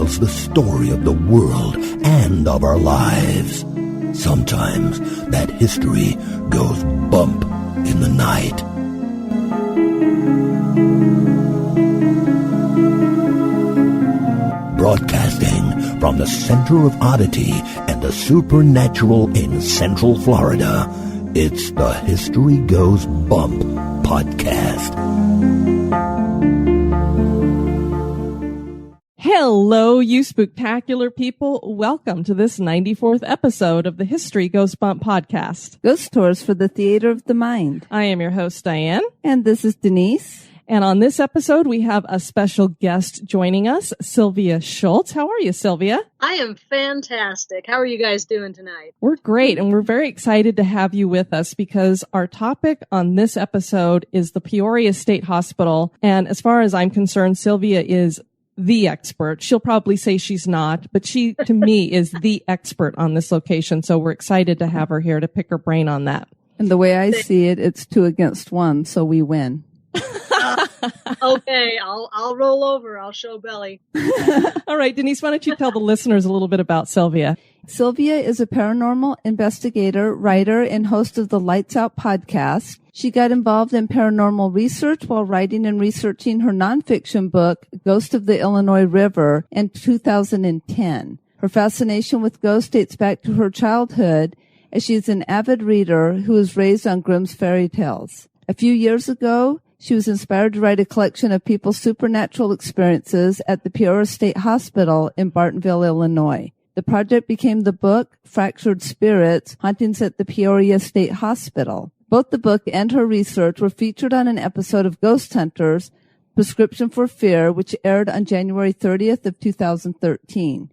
tells the story of the world and of our lives. Sometimes that history goes bump in the night. Broadcasting from the center of oddity and the supernatural in Central Florida, it's the History Goes Bump podcast. Hello, you spooktacular people. Welcome to this 94th episode of the History Goes Bump podcast. Ghost tours for the theater of the mind. I am your host, Diane. And this is Denise. And on this episode, we have a special guest joining us, Sylvia Shults. How are you, Sylvia? I am fantastic. How are you guys doing tonight? We're great, and we're very excited to have you with us because our topic on this episode is the Peoria State Hospital. And as far as I'm concerned, Sylvia is the expert. She'll probably say she's not, but she, to me, is the expert on this location. So we're excited to have her here to pick her brain on that. And the way I see it, it's 2 against 1, so we win. Okay, I'll roll over. I'll show belly. All right, Denise, why don't you tell the listeners a little bit about Sylvia? Sylvia is a paranormal investigator, writer, and host of the Lights Out podcast. She got involved in paranormal research while writing and researching her nonfiction book, Ghost of the Illinois River, in 2010. Her fascination with ghosts dates back to her childhood, as she is an avid reader who was raised on Grimm's fairy tales. A few years ago, she was inspired to write a collection of people's supernatural experiences at the Peoria State Hospital in Bartonville, Illinois. The project became the book, Fractured Spirits, Hauntings at the Peoria State Hospital. Both the book and her research were featured on an episode of Ghost Hunters, Prescription for Fear, which aired on January 30th of 2013.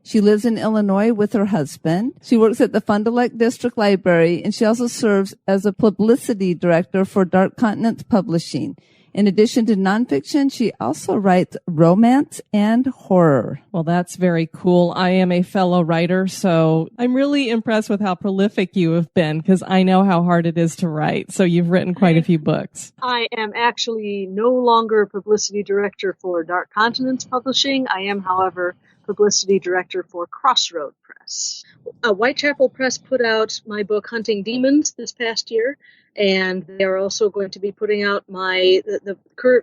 She lives in Illinois with her husband. She works at the Fond du Lac District Library, and she also serves as a publicity director for Dark Continents Publishing. In addition to nonfiction, she also writes romance and horror. Well, that's very cool. I am a fellow writer, so I'm really impressed with how prolific you have been because I know how hard it is to write. So you've written quite a few books. I am actually no longer publicity director for Dark Continents Publishing. I am, however, publicity director for Crossroad Press. Whitechapel Press put out my book Hunting Demons this past year, and they are also going to be putting out the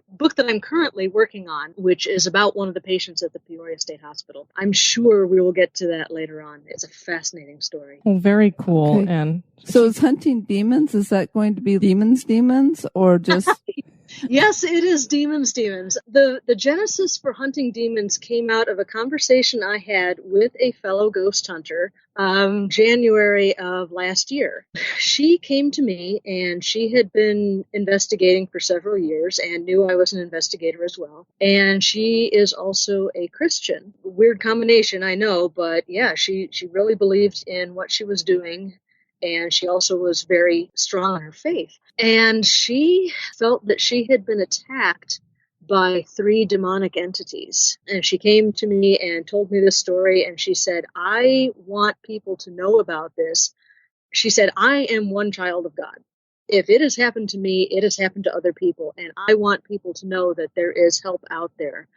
book that I'm currently working on, which is about one of the patients at the Peoria State Hospital. I'm sure we will get to that later on. It's a fascinating story. Well, very cool. Okay. And so is Hunting Demons, is that going to be demons, or just... Yes, it is demons. The genesis for Hunting Demons came out of a conversation I had with a fellow ghost hunter January of last year. She came to me and she had been investigating for several years and knew I was an investigator as well. And she is also a Christian. Weird combination, I know, but yeah, she really believed in what she was doing. And she also was very strong in her faith. And she felt that she had been attacked by 3 demonic entities. And she came to me and told me this story. And she said, I want people to know about this. She said, I am one child of God. If it has happened to me, it has happened to other people. And I want people to know that there is help out there.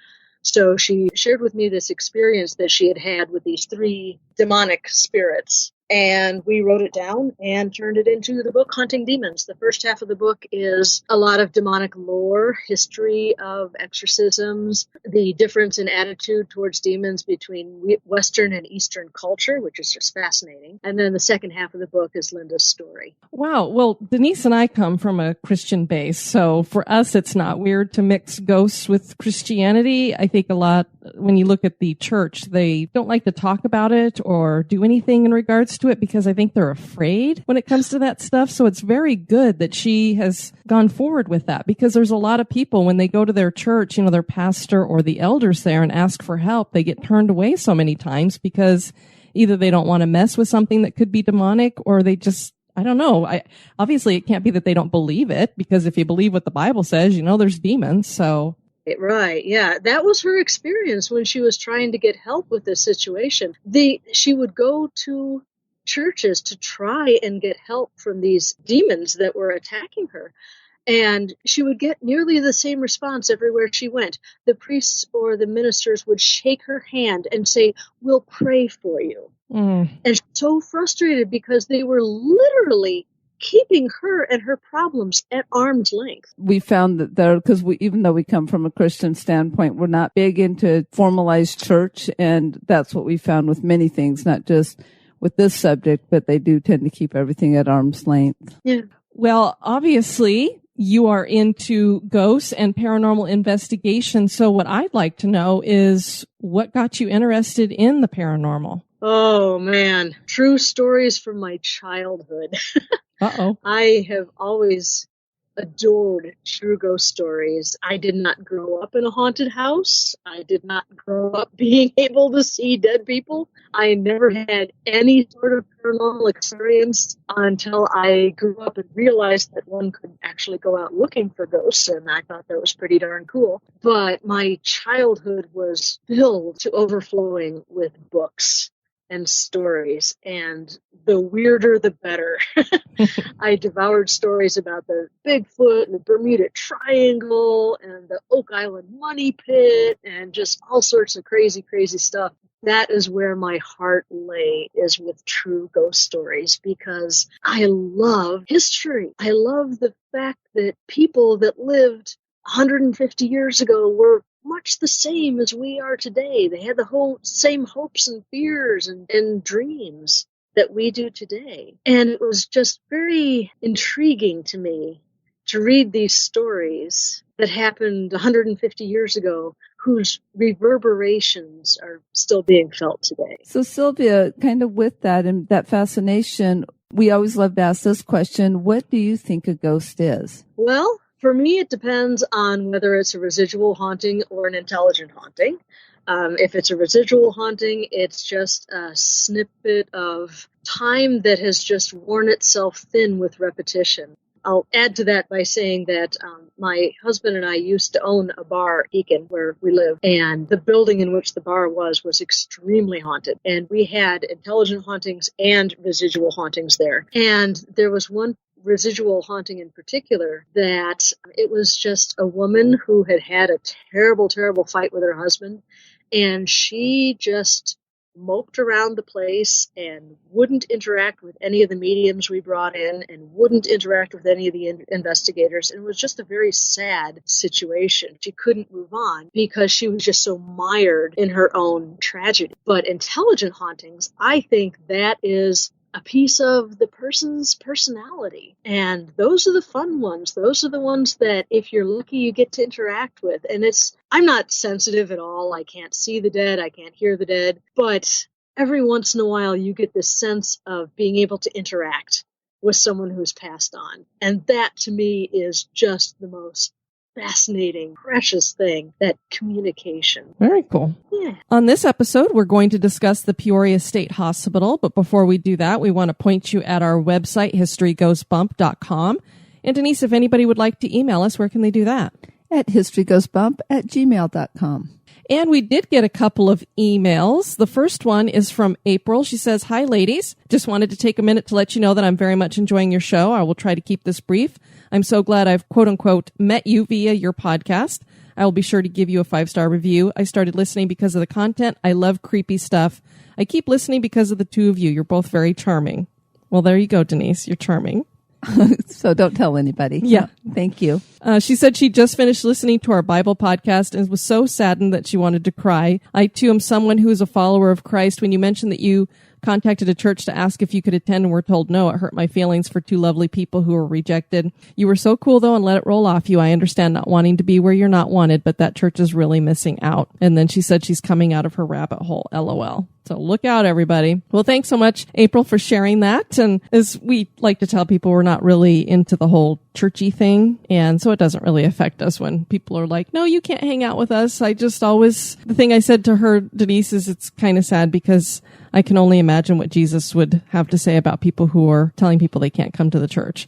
So she shared with me this experience that she had had with these 3 demonic spirits. And we wrote it down and turned it into the book Hunting Demons. The first half of the book is a lot of demonic lore, history of exorcisms, the difference in attitude towards demons between Western and Eastern culture, which is just fascinating. And then the second half of the book is Linda's story. wow. Well, Denise and I come from a Christian base, so for us, it's not weird to mix ghosts with Christianity. I think a lot, when you look at the church, they don't like to talk about it or do anything in regards to it because I think they're afraid when it comes to that stuff. So it's very good that she has gone forward with that because there's a lot of people when they go to their church, their pastor or the elders there and ask for help, they get turned away so many times because either they don't want to mess with something that could be demonic or they just, I don't know. Obviously it can't be that they don't believe it because if you believe what the Bible says, there's demons. So Right. Yeah. That was her experience when she was trying to get help with this situation. She would go to churches to try and get help from these demons that were attacking her. And she would get nearly the same response everywhere she went. The priests or the ministers would shake her hand and say, "We'll pray for you." And she's so frustrated because they were literally keeping her and her problems at arm's length. We found that there, because even though we come from a Christian standpoint, we're not big into formalized church. And that's what we found with many things, not just with this subject, but they do tend to keep everything at arm's length. Yeah. Well, obviously, you are into ghosts and paranormal investigation. So what I'd like to know is what got you interested in the paranormal? Oh, man. True stories from my childhood. Uh-oh. I have always adored true ghost stories. I did not grow up in a haunted house. I did not grow up being able to see dead people. I never had any sort of paranormal experience until I grew up and realized that one could actually go out looking for ghosts, and I thought that was pretty darn cool. But my childhood was filled to overflowing with books and stories, and the weirder the better. I devoured stories about the Bigfoot and the Bermuda Triangle and the Oak Island Money Pit and just all sorts of crazy, crazy stuff. That is where my heart lay, is with true ghost stories, because I love history. I love the fact that people that lived 150 years ago were much the same as we are today. They had the same hopes and fears and dreams that we do today. And it was just very intriguing to me to read these stories that happened 150 years ago, whose reverberations are still being felt today. So Sylvia, kind of with that and that fascination, we always love to ask this question: what do you think a ghost is? Well, for me, it depends on whether it's a residual haunting or an intelligent haunting. If it's a residual haunting, it's just a snippet of time that has just worn itself thin with repetition. I'll add to that by saying that my husband and I used to own a bar, Beacon, where we live, and the building in which the bar was extremely haunted. And we had intelligent hauntings and residual hauntings there. And there was one residual haunting in particular that it was just a woman who had a terrible, terrible fight with her husband, and she just moped around the place and wouldn't interact with any of the mediums we brought in and wouldn't interact with any of the investigators. And it was just a very sad situation. She couldn't move on because she was just so mired in her own tragedy. But intelligent hauntings, I think that is a piece of the person's personality. And those are the fun ones. Those are the ones that, if you're lucky, you get to interact with. And I'm not sensitive at all. I can't see the dead. I can't hear the dead. But every once in a while, you get this sense of being able to interact with someone who's passed on. And that, to me, is just the most fascinating, precious thing, that communication. Very cool. Yeah. On this episode, we're going to discuss the Peoria State Hospital, but before we do that, we want to point you at our website, historygoesbump.com. And Denise, if anybody would like to email us, where can they do that? At historygoesbump@gmail.com. And we did get a couple of emails. The first one is from April. She says, "Hi, ladies. Just wanted to take a minute to let you know that I'm very much enjoying your show. I will try to keep this brief. I'm so glad I've, quote unquote, met you via your podcast. I will be sure to give you a 5-star review. I started listening because of the content. I love creepy stuff. I keep listening because of the two of you. You're both very charming." Well, there you go, Denise. You're charming. So don't tell anybody. Yeah. Thank you. She said she just finished listening to our Bible podcast and was so saddened that she wanted to cry. I, too, am someone who is a follower of Christ. When you mentioned that you contacted a church to ask if you could attend and were told no, it hurt my feelings for two lovely people who were rejected. You were so cool, though, and let it roll off you. I understand not wanting to be where you're not wanted, but that church is really missing out. And then she said she's coming out of her rabbit hole. LOL. So look out, everybody. Well, thanks so much, April, for sharing that. And as we like to tell people, we're not really into the whole churchy thing. And so it doesn't really affect us when people are like, no, you can't hang out with us. The thing I said to her, Denise, is it's kind of sad because I can only imagine what Jesus would have to say about people who are telling people they can't come to the church.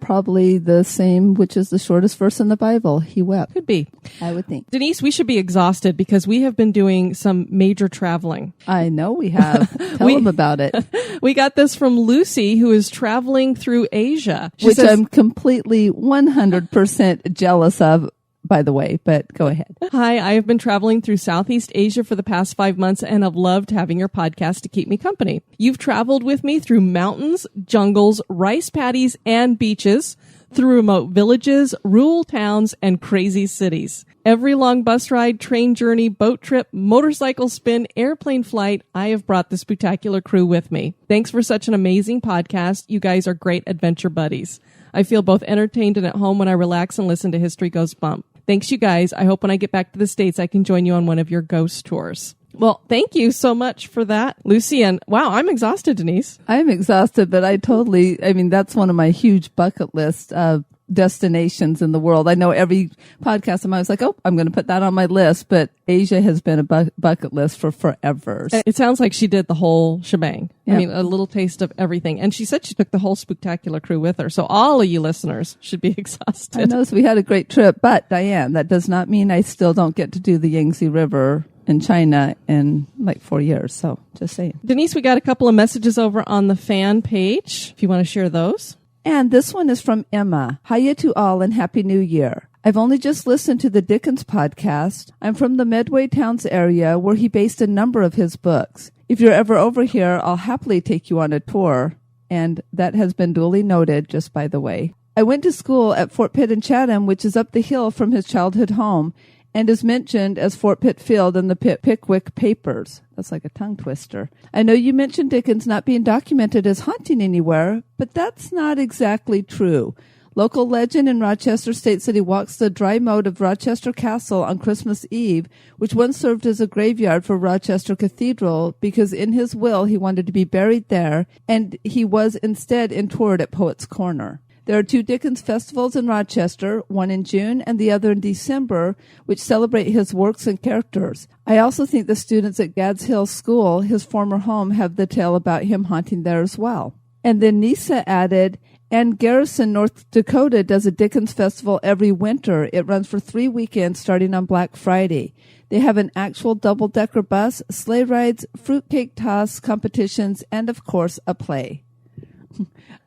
Probably the same, which is the shortest verse in the Bible. He wept. Could be. I would think. Denise, we should be exhausted because we have been doing some major traveling. I know we have. Tell them about it. We got this from Lucy, who is traveling through Asia. Which I'm completely 100% jealous of, by the way, but go ahead. Hi, I have been traveling through Southeast Asia for the past 5 months and have loved having your podcast to keep me company. You've traveled with me through mountains, jungles, rice paddies, and beaches, through remote villages, rural towns, and crazy cities. Every long bus ride, train journey, boat trip, motorcycle spin, airplane flight, I have brought the spectacular crew with me. Thanks for such an amazing podcast. You guys are great adventure buddies. I feel both entertained and at home when I relax and listen to History Goes Bump. Thanks, you guys. I hope when I get back to the States, I can join you on one of your ghost tours. Well, thank you so much for that, Lucy. And wow, I'm exhausted, Denise. I'm exhausted, but that's one of my huge bucket list of destinations in the world. I know every podcast I'm always like, oh, I'm going to put that on my list, but Asia has been a bucket list for forever. It sounds like she did the whole shebang. Yep. I mean, a little taste of everything. And she said she took the whole spectacular crew with her. So all of you listeners should be exhausted. I know, so we had a great trip, but Diane, that does not mean I still don't get to do the Yangtze River in China in like 4 years. So just saying. Denise, we got a couple of messages over on the fan page, if you want to share those. And this one is from Emma. Hiya to all and Happy New Year. I've only just listened to the Dickens podcast. I'm from the Medway Towns area where he based a number of his books. If you're ever over here, I'll happily take you on a tour. And that has been duly noted, just by the way. I went to school at Fort Pitt in Chatham, which is up the hill from his childhood home, and is mentioned as Fort Pitt Field in the Pickwick Papers. That's like a tongue twister. I know you mentioned Dickens not being documented as haunting anywhere, but that's not exactly true. Local legend in Rochester states that he walks the dry moat of Rochester Castle on Christmas Eve, which once served as a graveyard for Rochester Cathedral, because in his will he wanted to be buried there, and he was instead interred at Poets' Corner. There are 2 Dickens festivals in Rochester, one in June and the other in December, which celebrate his works and characters. I also think the students at Gads Hill School, his former home, have the tale about him haunting there as well. And then Nisa added, and Garrison, North Dakota, does a Dickens festival every winter. It runs for 3 weekends starting on Black Friday. They have an actual double-decker bus, sleigh rides, fruitcake toss competitions, and, of course, a play.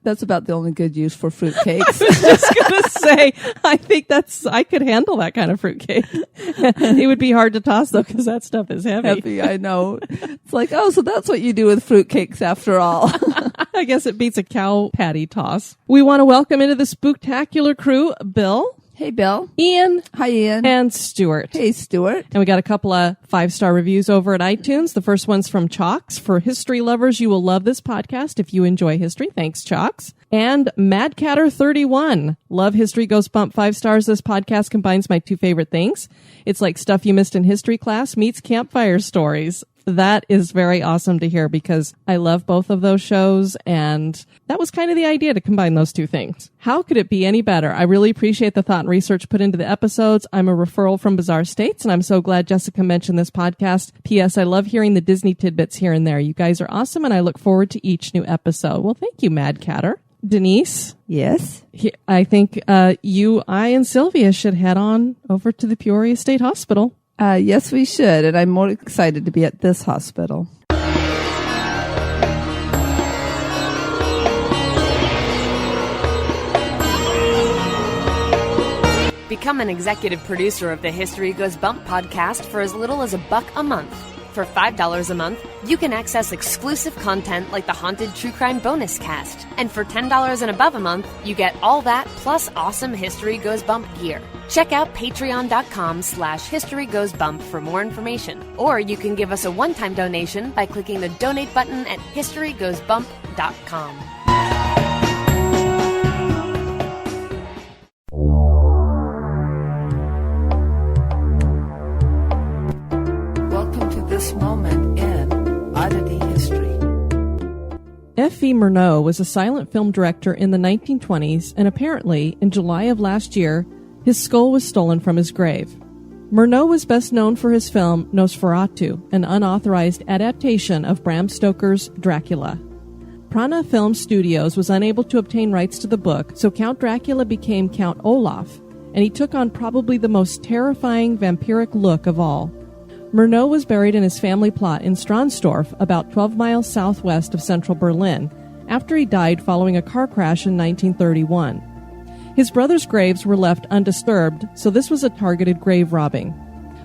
That's about the only good use for fruitcakes. I was just going to say, I think I could handle that kind of fruitcake. It would be hard to toss, though, because that stuff is heavy. I know. It's like, oh, so that's what you do with fruitcakes after all. I guess it beats a cow patty toss. We want to welcome into the spooktacular crew, Bill. Hey, Bill. Ian. Hi, Ian. And Stuart. Hey, Stuart. And we got a couple of 5-star reviews over at iTunes. The first one's from Chalks. For history lovers, you will love this podcast if you enjoy history. Thanks, Chalks. And Madcatter31. Love History Goes Bump 5 stars. This podcast combines my 2 favorite things. It's like stuff you missed in history class meets campfire stories. That is very awesome to hear because I love both of those shows, and that was kind of the idea to combine those 2 things. How could it be any better? I really appreciate the thought and research put into the episodes. I'm a referral from Bizarre States, and I'm so glad Jessica mentioned this podcast. P.S. I love hearing the Disney tidbits here and there. You guys are awesome, and I look forward to each new episode. Well, thank you, Mad Catter. Denise? Yes? I think you, I, and Sylvia should head on over to the Peoria State Hospital. Yes, we should, and I'm more excited to be at this hospital. Become an executive producer of the History Goes Bump podcast for as little as $1 a month. For $5 a month, you can access exclusive content like the Haunted True Crime Bonus Cast. And for $10 and above a month, you get all that plus awesome History Goes Bump gear. Check out patreon.com/historygoesbump for more information. Or you can give us a one-time donation by clicking the donate button at historygoesbump.com. Welcome to this moment in Oddity history. F.V. Murnau was a silent film director in the 1920s, and apparently, in July of last year, his skull was stolen from his grave. Murnau was best known for his film Nosferatu, an unauthorized adaptation of Bram Stoker's Dracula. Prana Film Studios was unable to obtain rights to the book, so Count Dracula became Count Olaf, and he took on probably the most terrifying vampiric look of all. Murnau was buried in his family plot in Stronsdorf, about 12 miles southwest of central Berlin, after he died following a car crash in 1931. His brothers' graves were left undisturbed, so this was a targeted grave robbing.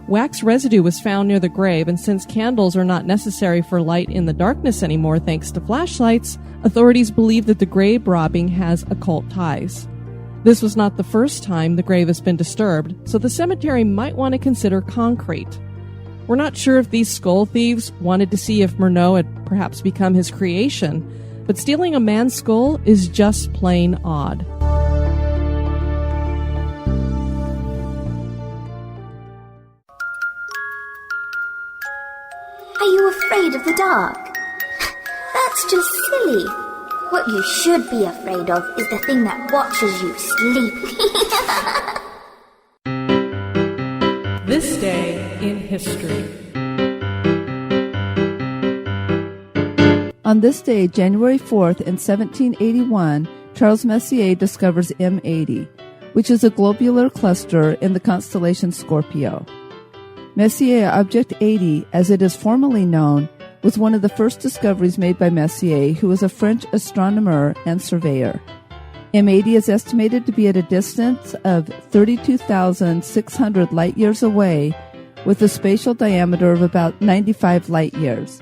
Wax residue was found near the grave, and since candles are not necessary for light in the darkness anymore thanks to flashlights, authorities believe that the grave robbing has occult ties. This was not the first time the grave has been disturbed, so the cemetery might want to consider concrete. We're not sure if these skull thieves wanted to see if Murnau had perhaps become his creation, but stealing a man's skull is just plain odd. Are you afraid of the dark? That's just silly. What you should be afraid of is the thing that watches you sleep. This day in history. On this day, January 4th, in 1781, Charles Messier discovers M80, which is a globular cluster in the constellation Scorpio. Messier Object 80, as it is formally known, was one of the first discoveries made by Messier, who was a French astronomer and surveyor. M80 is estimated to be at a distance of 32,600 light-years away, with a spatial diameter of about 95 light-years.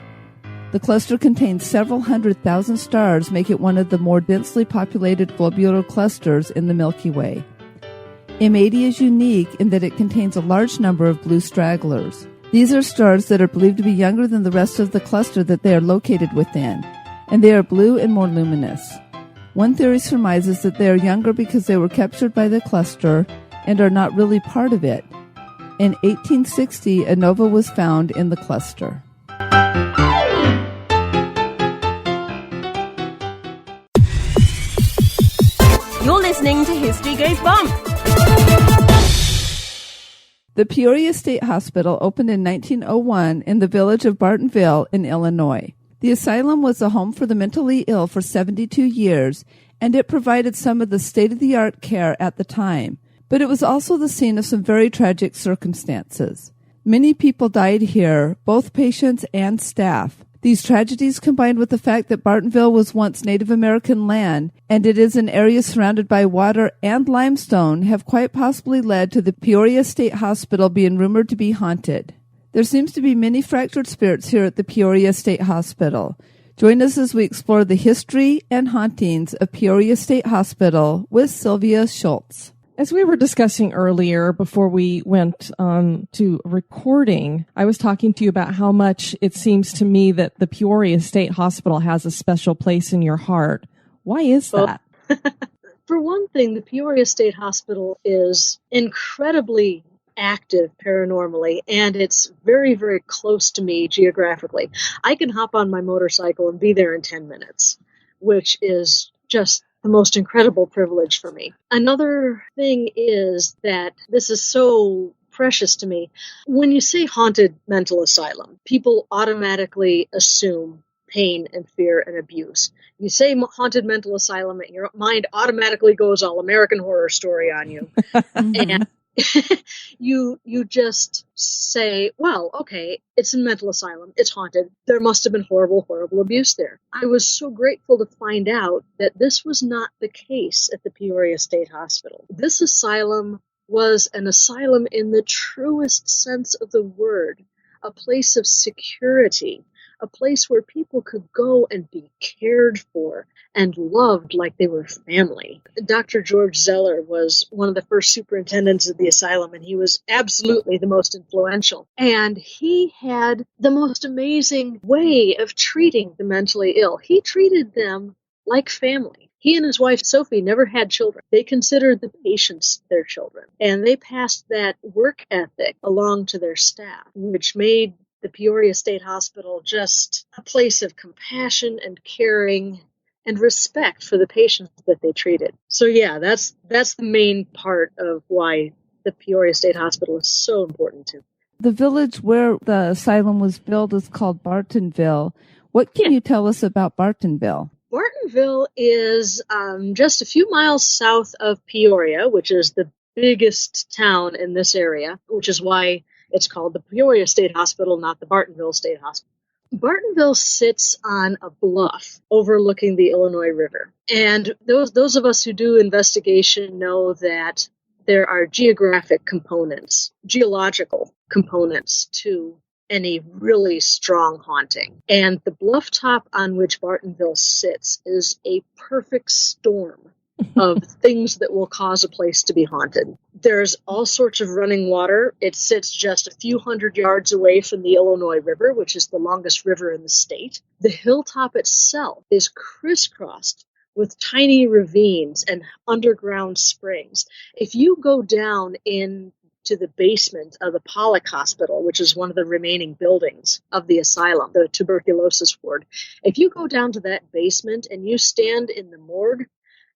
The cluster contains several 100,000 stars, making it one of the more densely populated globular clusters in the Milky Way. M80 is unique in that it contains a large number of blue stragglers. These are stars that are believed to be younger than the rest of the cluster that they are located within, and they are blue and more luminous. One theory surmises that they are younger because they were captured by the cluster and are not really part of it. In 1860, a nova was found in the cluster. You're listening to History Goes Bump. The Peoria State Hospital opened in 1901 in the village of Bartonville in Illinois. The asylum was a home for the mentally ill for 72 years, and it provided some of the state-of-the-art care at the time. But it was also the scene of some very tragic circumstances. Many people died here, both patients and staff. These tragedies, combined with the fact that Bartonville was once Native American land, and it is an area surrounded by water and limestone, have quite possibly led to the Peoria State Hospital being rumored to be haunted. There seems to be many fractured spirits here at the Peoria State Hospital. Join us as we explore the history and hauntings of Peoria State Hospital with Sylvia Shults. As we were discussing earlier, before we went on to recording, I was talking to you about how much it seems to me that the Peoria State Hospital has a special place in your heart. Why is that? For one thing, the Peoria State Hospital is incredibly active paranormally, and it's very, very close to me geographically. I can hop on my motorcycle and be there in 10 minutes, which is just the most incredible privilege for me. Another thing is that this is so precious to me. When you say haunted mental asylum, people automatically assume pain and fear and abuse. You say haunted mental asylum, and your mind automatically goes all American Horror Story on you. And you just say, well, okay, it's a mental asylum, it's haunted, there must have been horrible abuse there. I was so grateful to find out that this was not the case at the Peoria State Hospital. This asylum was an asylum in the truest sense of the word, a place of security, a place where people could go and be cared for and loved like they were family. Dr. George Zeller was one of the first superintendents of the asylum, and he was absolutely the most influential. And he had the most amazing way of treating the mentally ill. He treated them like family. He and his wife, Sophie, never had children. They considered the patients their children, and they passed that work ethic along to their staff, which made the Peoria State Hospital just a place of compassion and caring and respect for the patients that they treated. So yeah, that's the main part of why the Peoria State Hospital is so important to me. The village where the asylum was built is called Bartonville. What can you tell us about Bartonville? Bartonville is just a few miles south of Peoria, which is the biggest town in this area, which is why It's called the Peoria State Hospital, not the Bartonville State Hospital. Bartonville sits on a bluff overlooking the Illinois River. And those of us who do investigation know that there are geographic components, geological components to any really strong haunting. And the bluff top on which Bartonville sits is a perfect storm of things that will cause a place to be haunted. There's all sorts of running water. It sits just a few hundred yards away from the Illinois River, which is the longest river in the state. The hilltop itself is crisscrossed with tiny ravines and underground springs. If you go down into the basement of the Pollock Hospital, which is one of the remaining buildings of the asylum, the tuberculosis ward, if you go down to that basement and you stand in the morgue,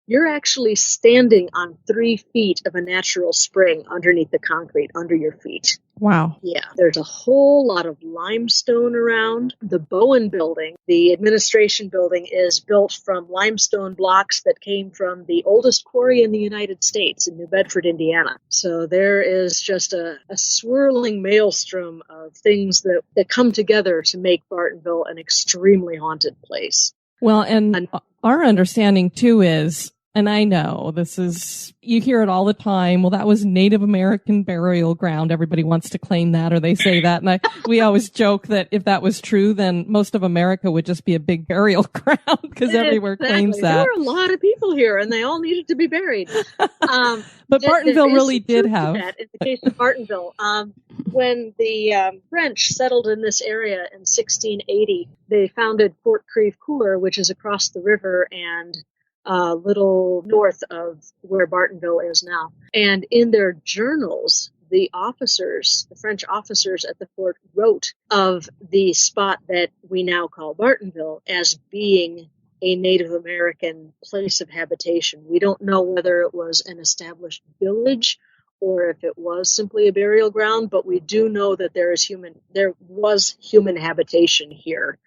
you're actually standing on 3 feet of a natural spring underneath the concrete under your feet. Wow. Yeah, there's a whole lot of limestone around. The Bowen building, the administration building, is built from limestone blocks that came from the oldest quarry in the United States in New Bedford, Indiana. So there is just a swirling maelstrom of things that come together to make Bartonville an extremely haunted place. Well, and our understanding too is, and I know this is, you hear it all the time, well, that was Native American burial ground. Everybody wants to claim that, or they say that. And we always joke that if that was true, then most of America would just be a big burial ground because everywhere claims that. There were a lot of people here and they all needed to be buried. But Bartonville really did have that. In the case of Bartonville, when the French settled in this area in 1680, they founded Fort Crèvecoeur, which is across the river and a little north of where Bartonville is now. And in their journals, the French officers at the fort wrote of the spot that we now call Bartonville as being a Native American place of habitation. We don't know whether it was an established village or if it was simply a burial ground, but we do know that there was human habitation here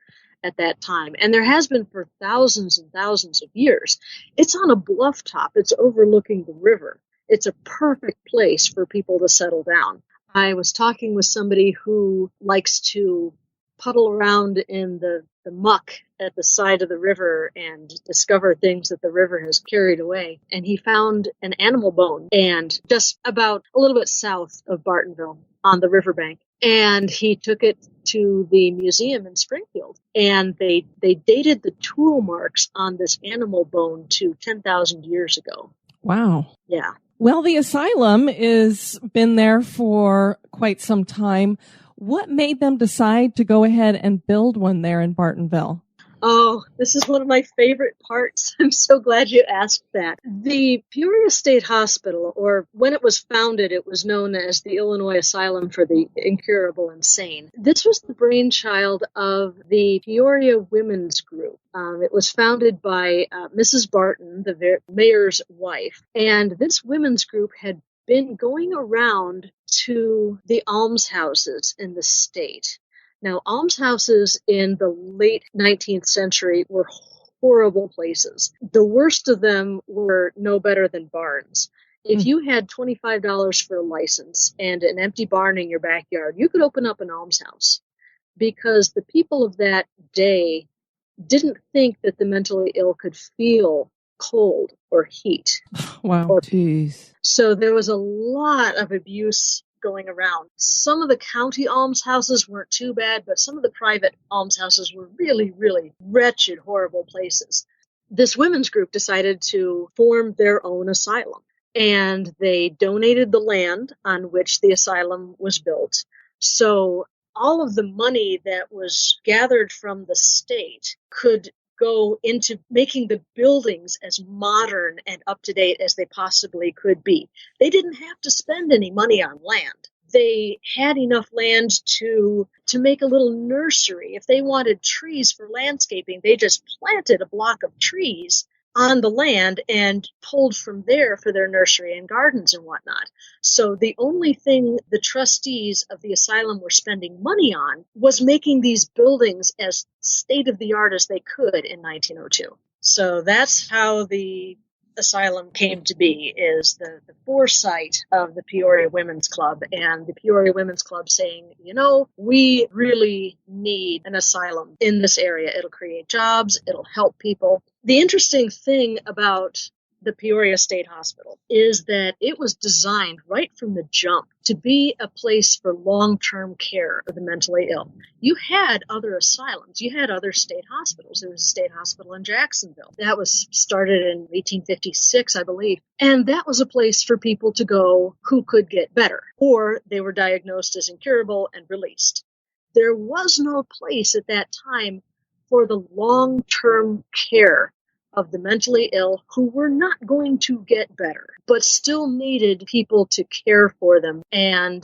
at that time. And there has been for thousands and thousands of years. It's on a bluff top. It's overlooking the river. It's a perfect place for people to settle down. I was talking with somebody who likes to puddle around in the muck at the side of the river and discover things that the river has carried away. And he found an animal bone, and just about a little bit south of Bartonville on the riverbank. And he took it to the museum in Springfield, and they dated the tool marks on this animal bone to 10,000 years ago. Wow. Yeah. Well, the asylum has been there for quite some time. What made them decide to go ahead and build one there in Bartonville? Oh, this is one of my favorite parts. I'm so glad you asked that. The Peoria State Hospital, or when it was founded, it was known as the Illinois Asylum for the Incurable Insane. This was the brainchild of the Peoria Women's Group. It was founded by Mrs. Barton, the mayor's wife. And this women's group had been going around to the almshouses in the state. Now, almshouses in the late 19th century were horrible places. The worst of them were no better than barns. If you had $25 for a license and an empty barn in your backyard, you could open up an almshouse, because the people of that day didn't think that the mentally ill could feel cold or heat. Wow. Jeez. So there was a lot of abuse going around. Some of the county almshouses weren't too bad, but some of the private almshouses were really, really wretched, horrible places. This women's group decided to form their own asylum, and they donated the land on which the asylum was built. So all of the money that was gathered from the state could go into making the buildings as modern and up-to-date as they possibly could be. They didn't have to spend any money on land. They had enough land to make a little nursery. If they wanted trees for landscaping, they just planted a block of trees on the land and pulled from there for their nursery and gardens and whatnot. So the only thing the trustees of the asylum were spending money on was making these buildings as state-of-the-art as they could in 1902. So that's how the asylum came to be is the foresight of the Peoria Women's Club and the Peoria Women's Club saying, we really need an asylum in this area. It'll create jobs. It'll help people. The interesting thing about the Peoria State Hospital is that it was designed right from the jump to be a place for long-term care of the mentally ill. You had other asylums. You had other state hospitals. There was a state hospital in Jacksonville. That was started in 1856, I believe. And that was a place for people to go who could get better, or they were diagnosed as incurable and released. There was no place at that time for the long-term care of the mentally ill who were not going to get better, but still needed people to care for them and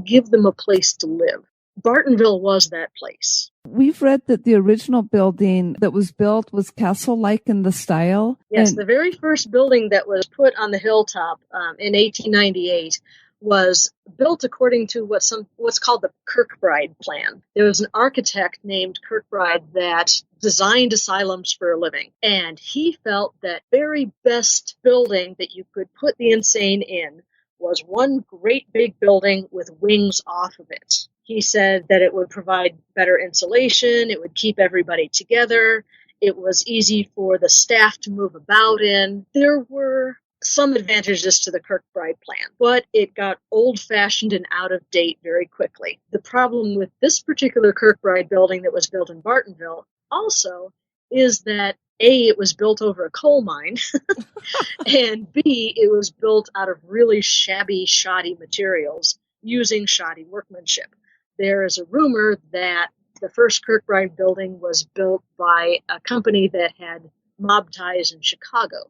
give them a place to live. Bartonville was that place. We've read that the original building that was built was castle-like in the style. Yes, the very first building that was put on the hilltop in 1898 was built according to what's called the Kirkbride plan. There was an architect named Kirkbride that designed asylums for a living, and he felt that very best building that you could put the insane in was one great big building with wings off of it. He said that it would provide better insulation, it would keep everybody together, it was easy for the staff to move about in. There were some advantages to the Kirkbride plan, but it got old-fashioned and out of date very quickly. The problem with this particular Kirkbride building that was built in Bartonville also is that A, it was built over a coal mine, and B, it was built out of really shabby, shoddy materials using shoddy workmanship. There is a rumor that the first Kirkbride building was built by a company that had mob ties in Chicago.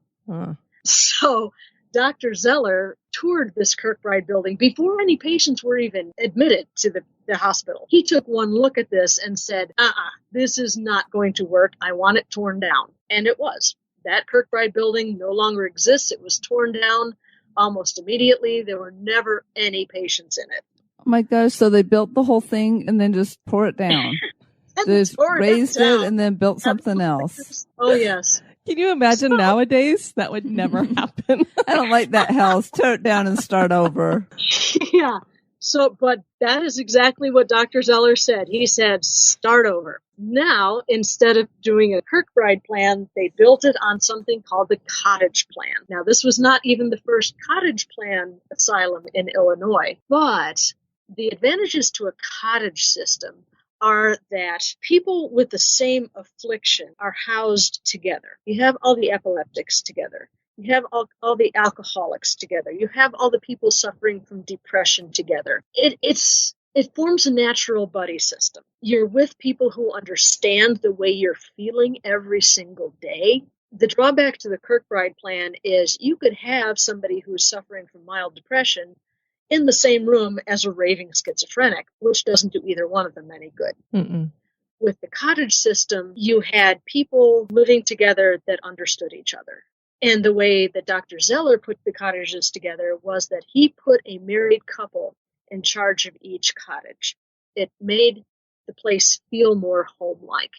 So Dr. Zeller toured this Kirkbride building before any patients were even admitted to the hospital. He took one look at this and said, this is not going to work. I want it torn down. And it was. That Kirkbride building no longer exists. It was torn down almost immediately. There were never any patients in it. Oh my gosh, so they built the whole thing and then just tore it down. Just raised it and then built something else. Oh, yes. Can you imagine nowadays? That would never happen. I don't like that house. Tear it down and start over. Yeah. So, but that is exactly what Dr. Zeller said. He said, start over. Now, instead of doing a Kirkbride plan, they built it on something called the cottage plan. Now, this was not even the first cottage plan asylum in Illinois, but the advantages to a cottage system are that people with the same affliction are housed together. You have all the epileptics together. You have all the alcoholics together. You have all the people suffering from depression together. It forms a natural buddy system. You're with people who understand the way you're feeling every single day. The drawback to the Kirkbride plan is you could have somebody who's suffering from mild depression in the same room as a raving schizophrenic, which doesn't do either one of them any good. Mm-mm. With the cottage system, you had people living together that understood each other. And the way that Dr. Zeller put the cottages together was that he put a married couple in charge of each cottage. It made the place feel more home-like.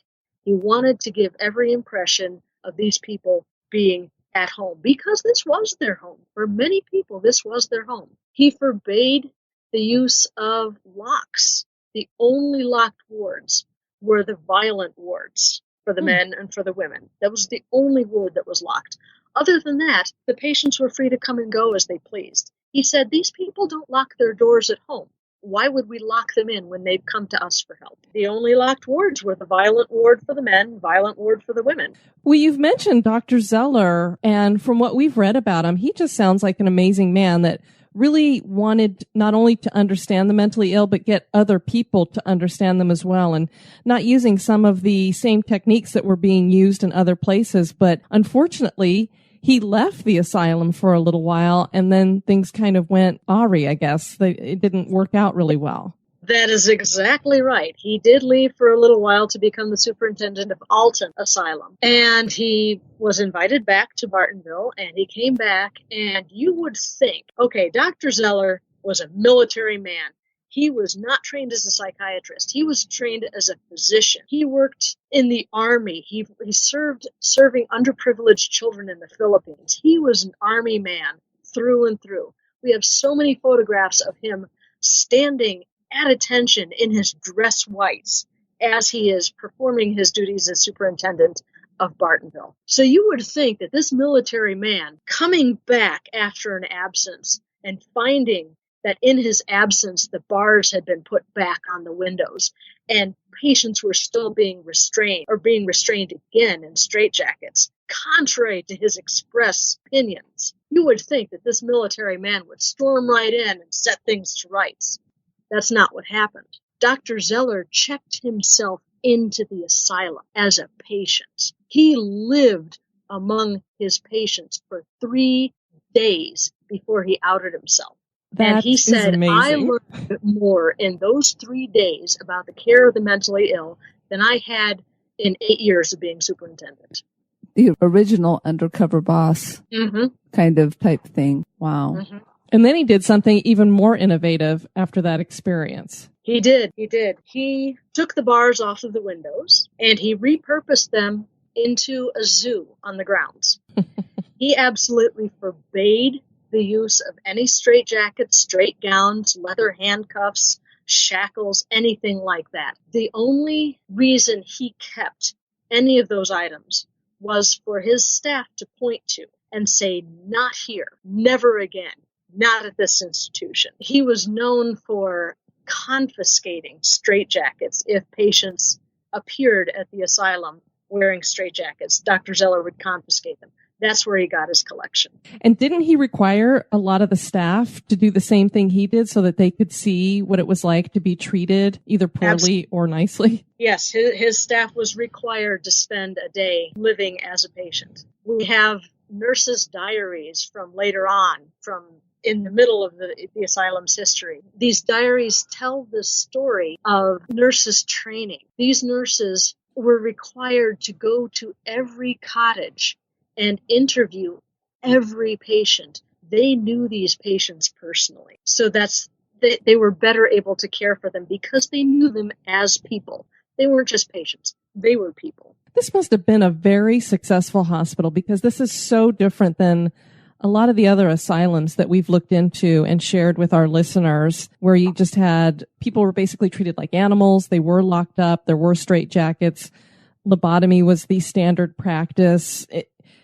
He wanted to give every impression of these people being at home, because this was their home. For many people, this was their home. He forbade the use of locks. The only locked wards were the violent wards for the men and for the women. That was the only ward that was locked. Other than that, the patients were free to come and go as they pleased. He said, these people don't lock their doors at home. Why would we lock them in when they've come to us for help? The only locked wards were the violent ward for the men, violent ward for the women. Well, you've mentioned Dr. Zeller, and from what we've read about him, he just sounds like an amazing man that really wanted not only to understand the mentally ill, but get other people to understand them as well, and not using some of the same techniques that were being used in other places. But unfortunately, he left the asylum for a little while, and then things kind of went awry, I guess. It didn't work out really well. That is exactly right. He did leave for a little while to become the superintendent of Alton Asylum. And he was invited back to Bartonville, and he came back, and you would think, okay, Dr. Zeller was a military man. He was not trained as a psychiatrist. He was trained as a physician. He worked in the army. He served serving underprivileged children in the Philippines. He was an army man through and through. We have so many photographs of him standing at attention in his dress whites as he is performing his duties as superintendent of Bartonville. So you would think that this military man coming back after an absence and finding that in his absence the bars had been put back on the windows and patients were still being restrained again in straitjackets, contrary to his express opinions, you would think that this military man would storm right in and set things to rights. That's not what happened. Dr. Zeller checked himself into the asylum as a patient. He lived among his patients for 3 days before he outed himself. And he said, I learned more in those 3 days about the care of the mentally ill than I had in 8 years of being superintendent. The original undercover boss kind of type thing. Wow. Mm-hmm. And then he did something even more innovative after that experience. He did. He took the bars off of the windows and he repurposed them into a zoo on the grounds. He absolutely forbade the use of any straitjackets, straight gowns, leather handcuffs, shackles, anything like that. The only reason he kept any of those items was for his staff to point to and say, not here, never again, not at this institution. He was known for confiscating straitjackets if patients appeared at the asylum wearing straitjackets. Dr. Zeller would confiscate them. That's where he got his collection. And didn't he require a lot of the staff to do the same thing he did so that they could see what it was like to be treated either poorly or nicely? Yes, his staff was required to spend a day living as a patient. We have nurses' diaries from later on, from in the middle of the asylum's history. These diaries tell the story of nurses' training. These nurses were required to go to every cottage and interview every patient. They knew these patients personally. So they were better able to care for them because they knew them as people. They weren't just patients. They were people. This must have been a very successful hospital because this is so different than a lot of the other asylums that we've looked into and shared with our listeners, where you just had people were basically treated like animals. They were locked up. There were straitjackets. Lobotomy was the standard practice.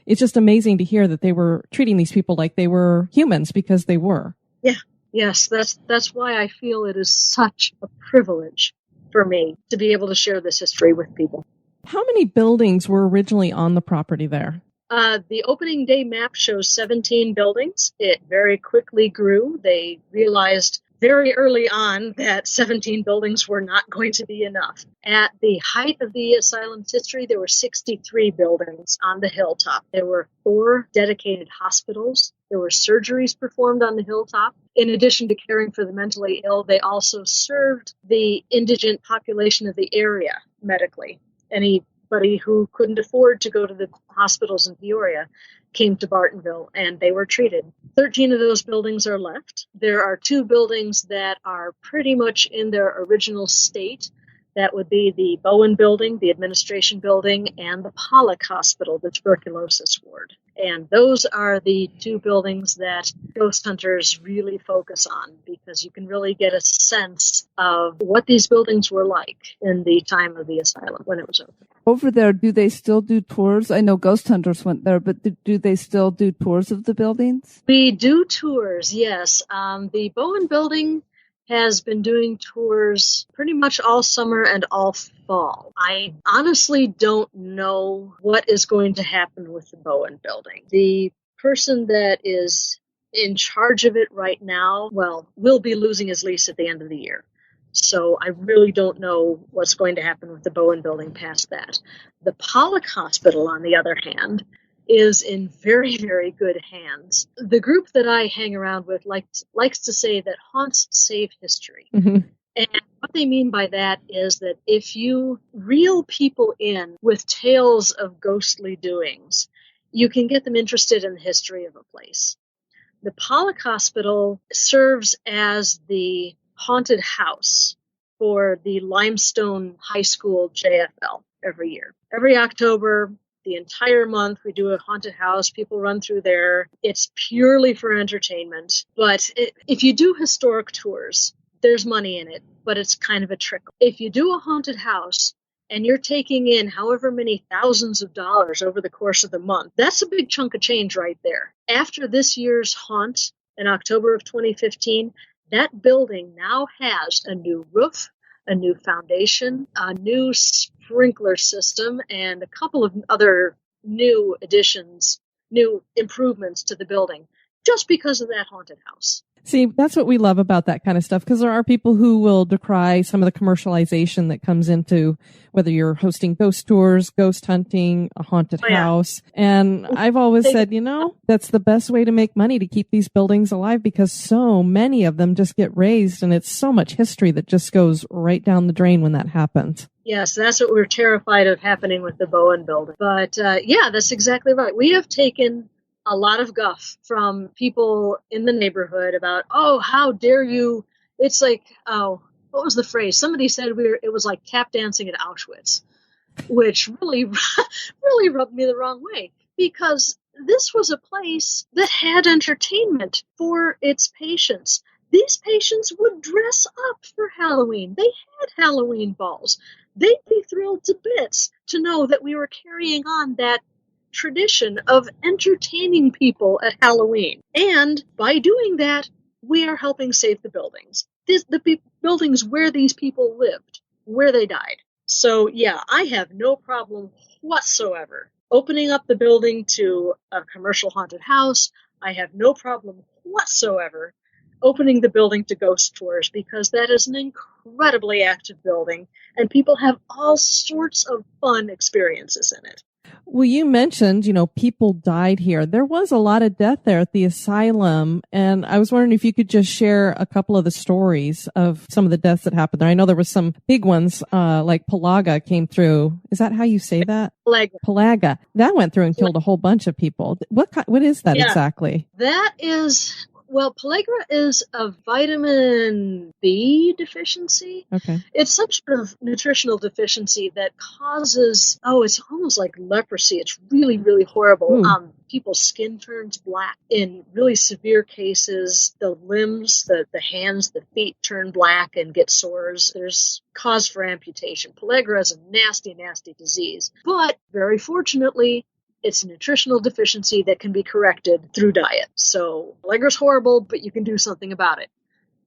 It's just amazing to hear that they were treating these people like they were humans, because they were. Yeah. Yes, that's why I feel it is such a privilege for me to be able to share this history with people. How many buildings were originally on the property there? The opening day map shows 17 buildings. It very quickly grew. They realized very early on that 17 buildings were not going to be enough. At the height of the asylum's history, there were 63 buildings on the hilltop. There were 4 dedicated hospitals. There were surgeries performed on the hilltop. In addition to caring for the mentally ill, they also served the indigent population of the area medically. Anybody who couldn't afford to go to the hospitals in Peoria came to Bartonville, and they were treated. 13 of those buildings are left. There are 2 buildings that are pretty much in their original state. That would be the Bowen Building, the Administration Building, and the Pollock Hospital, the Tuberculosis Ward. And those are the 2 buildings that ghost hunters really focus on, because you can really get a sense of what these buildings were like in the time of the asylum when it was open. Over there, do they still do tours? I know ghost hunters went there, but do they still do tours of the buildings? We do tours, yes. The Bowen Building has been doing tours pretty much all summer and all fall. I honestly don't know what is going to happen with the Bowen Building. The person that is in charge of it right now, will be losing his lease at the end of the year. So I really don't know what's going to happen with the Bowen Building past that. The Pollock Hospital, on the other hand, is in very, very good hands. The group that I hang around with likes to say that haunts save history. Mm-hmm. And what they mean by that is that if you reel people in with tales of ghostly doings, you can get them interested in the history of a place. The Pollock Hospital serves as the haunted house for the Limestone High School JFL every year. Every October, the entire month, we do a haunted house. People run through there. It's purely for entertainment. But if you do historic tours, there's money in it, but it's kind of a trickle. If you do a haunted house and you're taking in however many thousands of dollars over the course of the month, that's a big chunk of change right there. After this year's haunt in October of 2015, that building now has a new roof, a new foundation, a new sprinkler system, and a couple of other new additions, new improvements to the building, just because of that haunted house. See, that's what we love about that kind of stuff, because there are people who will decry some of the commercialization that comes into whether you're hosting ghost tours, ghost hunting, a haunted house. And I've always said, that's the best way to make money, to keep these buildings alive, because so many of them just get razed, and it's so much history that just goes right down the drain when that happens. Yes, that's what we're terrified of happening with the Bowen building. But yeah, that's exactly right. We have taken a lot of guff from people in the neighborhood about, oh, how dare you? It's like, oh, what was the phrase? Somebody said it was like tap dancing at Auschwitz, which really rubbed me the wrong way, because this was a place that had entertainment for its patients. These patients would dress up for Halloween. They had Halloween balls. They'd be thrilled to bits to know that we were carrying on that tradition of entertaining people at Halloween. And by doing that, we are helping save the buildings. The buildings where these people lived, where they died. So yeah, I have no problem whatsoever opening up the building to a commercial haunted house. I have no problem whatsoever opening the building to ghost tours, because that is an incredibly active building and people have all sorts of fun experiences in it. Well, you mentioned, people died here. There was a lot of death there at the asylum. And I was wondering if you could just share a couple of the stories of some of the deaths that happened there. I know there were some big ones, like Pelaga came through. Is that how you say that? Pelaga. That went through and killed a whole bunch of people. What is that exactly? That is... Well, pellagra is a vitamin B deficiency. Okay. It's some sort of nutritional deficiency that causes, it's almost like leprosy. It's really, really horrible. People's skin turns black. In really severe cases, the limbs, the hands, the feet turn black and get sores. There's cause for amputation. Pellagra is a nasty, nasty disease. But very fortunately, it's a nutritional deficiency that can be corrected through diet. So pellagra's horrible, but you can do something about it.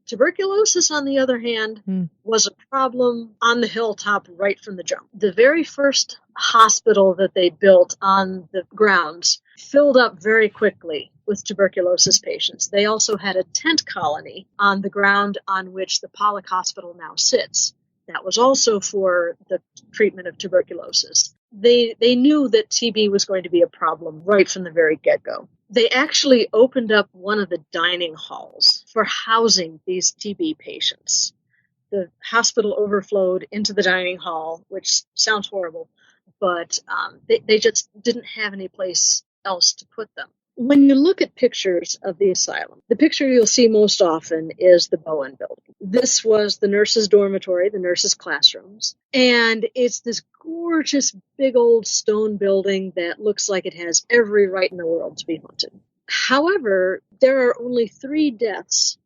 Tuberculosis, on the other hand, was a problem on the hilltop right from the jump. The very first hospital that they built on the grounds filled up very quickly with tuberculosis patients. They also had a tent colony on the ground on which the Pollock Hospital now sits. That was also for the treatment of tuberculosis. They knew that TB was going to be a problem right from the very get-go. They actually opened up one of the dining halls for housing these TB patients. The hospital overflowed into the dining hall, which sounds horrible, but they just didn't have any place else to put them. When you look at pictures of the asylum, the picture you'll see most often is the Bowen building. This was the nurses' dormitory, the nurses' classrooms, and it's this gorgeous big old stone building that looks like it has every right in the world to be haunted. However, there are only 3 deaths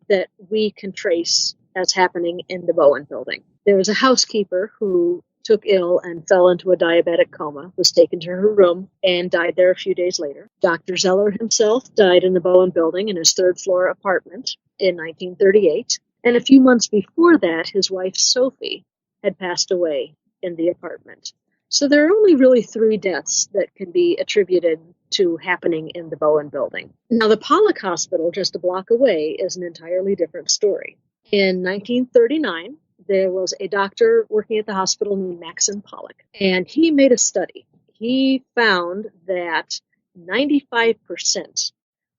that we can trace as happening in the Bowen building. There was a housekeeper who took ill and fell into a diabetic coma, was taken to her room, and died there a few days later. Dr. Zeller himself died in the Bowen building in his 3rd-floor apartment in 1938. And a few months before that, his wife, Sophie, had passed away in the apartment. So there are only really 3 deaths that can be attributed to happening in the Bowen building. Now, the Pollock Hospital, just a block away, is an entirely different story. In 1939, there was a doctor working at the hospital named Maxon Pollock, and he made a study. He found that 95%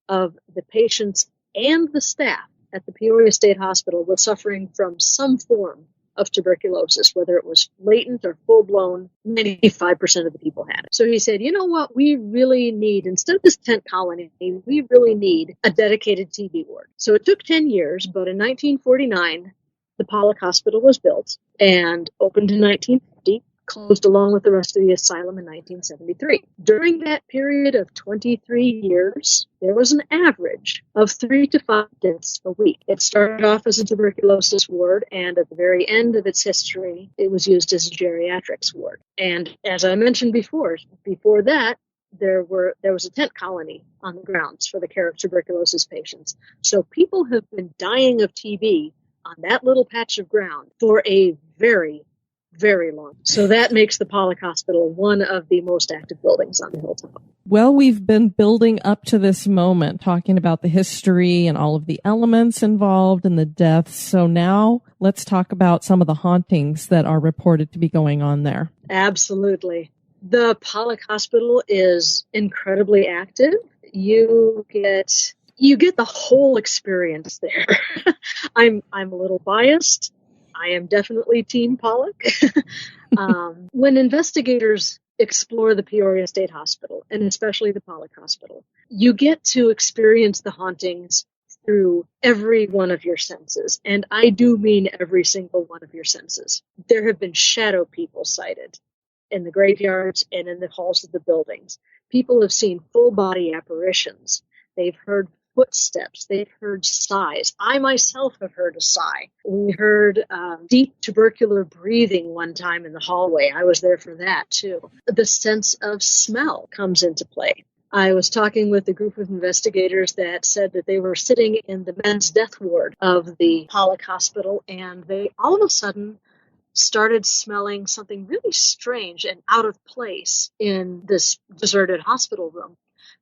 of the patients and the staff at the Peoria State Hospital was suffering from some form of tuberculosis, whether it was latent or full-blown, 95% of the people had it. So he said, you know what, we really need, instead of this tent colony, we really need a dedicated TB ward. So it took 10 years, but in 1949, the Pollock Hospital was built and opened in 1950, closed along with the rest of the asylum in 1973. During that period of 23 years, there was an average of 3 to 5 deaths a week. It started off as a tuberculosis ward, and at the very end of its history, it was used as a geriatrics ward. And as I mentioned before that, there was a tent colony on the grounds for the care of tuberculosis patients. So people have been dying of TB on that little patch of ground for a very, very long. So that makes the Pollock Hospital one of the most active buildings on the hilltop. Well, we've been building up to this moment, talking about the history and all of the elements involved and the deaths. So now let's talk about some of the hauntings that are reported to be going on there. Absolutely. The Pollock Hospital is incredibly active. You get the whole experience there. I'm a little biased. I am definitely Team Pollock. When investigators explore the Peoria State Hospital, and especially the Pollock Hospital, you get to experience the hauntings through every one of your senses. And I do mean every single one of your senses. There have been shadow people sighted in the graveyards and in the halls of the buildings. People have seen full-body apparitions. They've heard footsteps. They've heard sighs. I myself have heard a sigh. We heard deep tubercular breathing one time in the hallway. I was there for that, too. The sense of smell comes into play. I was talking with a group of investigators that said that they were sitting in the men's death ward of the Pollock Hospital, and they all of a sudden started smelling something really strange and out of place in this deserted hospital room.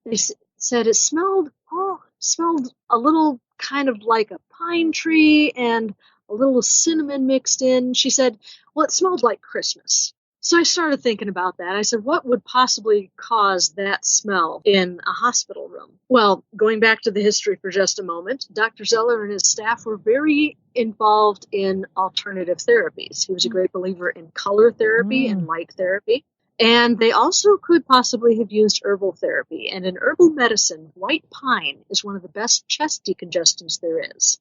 They said it smelled a little kind of like a pine tree and a little cinnamon mixed in. She said, well, it smelled like Christmas. So I started thinking about that. I said, what would possibly cause that smell in a hospital room? Well, going back to the history for just a moment, Dr. Zeller and his staff were very involved in alternative therapies. He was a great believer in color therapy and light therapy. And they also could possibly have used herbal therapy. And in herbal medicine, white pine is one of the best chest decongestants there is.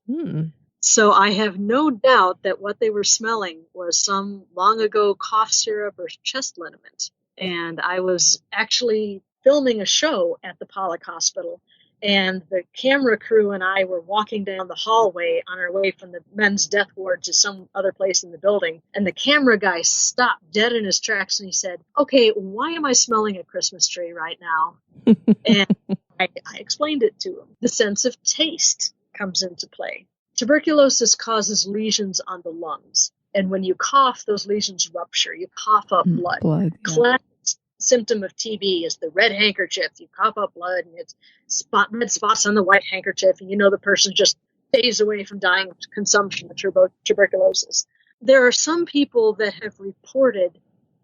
So I have no doubt that what they were smelling was some long ago cough syrup or chest liniment. And I was actually filming a show at the Pollock Hospital, and the camera crew and I were walking down the hallway on our way from the men's death ward to some other place in the building. And the camera guy stopped dead in his tracks and he said, okay, why am I smelling a Christmas tree right now? And I explained it to him. The sense of taste comes into play. Tuberculosis causes lesions on the lungs. And when you cough, those lesions rupture. You cough up blood. Classic symptom of TB is the red handkerchief. You cough up blood and it's red spots on the white handkerchief. And you know the person just days away from dying of consumption of tuberculosis. There are some people that have reported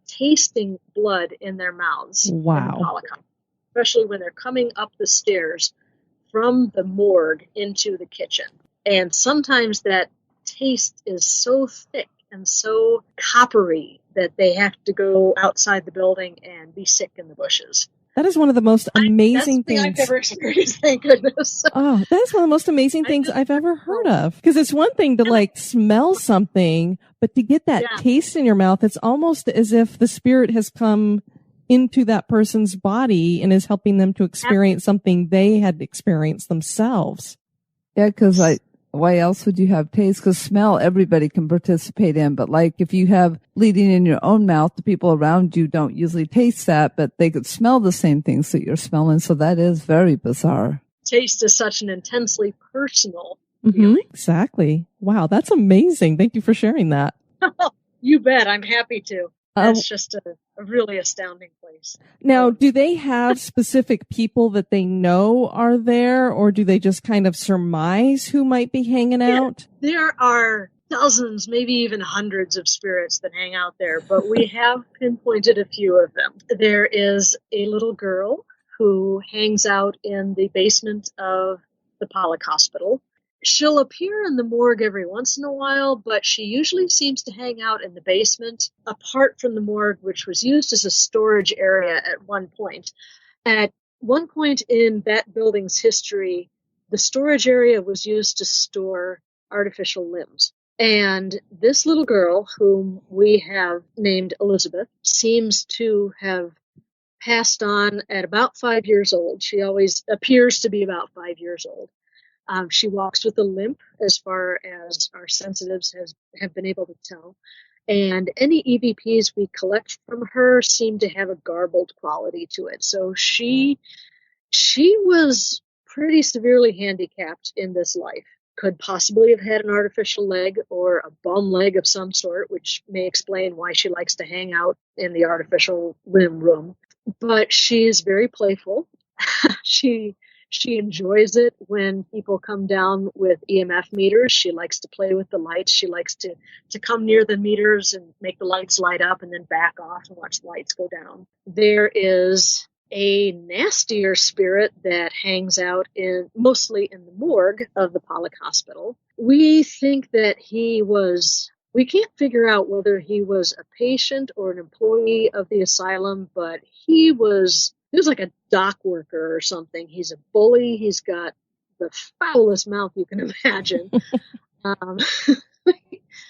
tasting blood in their mouths. Wow. Especially when they're coming up the stairs from the morgue into the kitchen. And sometimes that taste is so thick and so coppery that they have to go outside the building and be sick in the bushes. That is one of the most amazing things I've ever experienced, thank goodness. Oh, that is one of the most amazing things I've ever heard of. Because it's one thing to smell something, but to get that taste in your mouth, it's almost as if the spirit has come into that person's body and is helping them to experience something they had experienced themselves. Yeah, because why else would you have taste? Because smell, everybody can participate in. But if you have bleeding in your own mouth, the people around you don't usually taste that, but they could smell the same things that you're smelling. So that is very bizarre. Taste is such an intensely personal feeling. Exactly. Wow, that's amazing. Thank you for sharing that. You bet. I'm happy to. That's just a really astounding place. Now, do they have specific people that they know are there, or do they just kind of surmise who might be hanging out? There are dozens, maybe even hundreds of spirits that hang out there, but we have pinpointed a few of them. There is a little girl who hangs out in the basement of the Pollock Hospital. She'll appear in the morgue every once in a while, but she usually seems to hang out in the basement, apart from the morgue, which was used as a storage area at one point. At one point in that building's history, the storage area was used to store artificial limbs. And this little girl, whom we have named Elizabeth, seems to have passed on at about 5 years old. She always appears to be about 5 years old. She walks with a limp, as far as our sensitives have been able to tell. And any EVPs we collect from her seem to have a garbled quality to it. So she was pretty severely handicapped in this life. Could possibly have had an artificial leg or a bum leg of some sort, which may explain why she likes to hang out in the artificial limb room. But she is very playful. She enjoys it when people come down with EMF meters. She likes to play with the lights. She likes to come near the meters and make the lights light up and then back off and watch the lights go down. There is a nastier spirit that hangs out mostly in the morgue of the Pollock Hospital. We think that we can't figure out whether he was a patient or an employee of the asylum, but he was like a dock worker or something. He's a bully. He's got the foulest mouth you can imagine.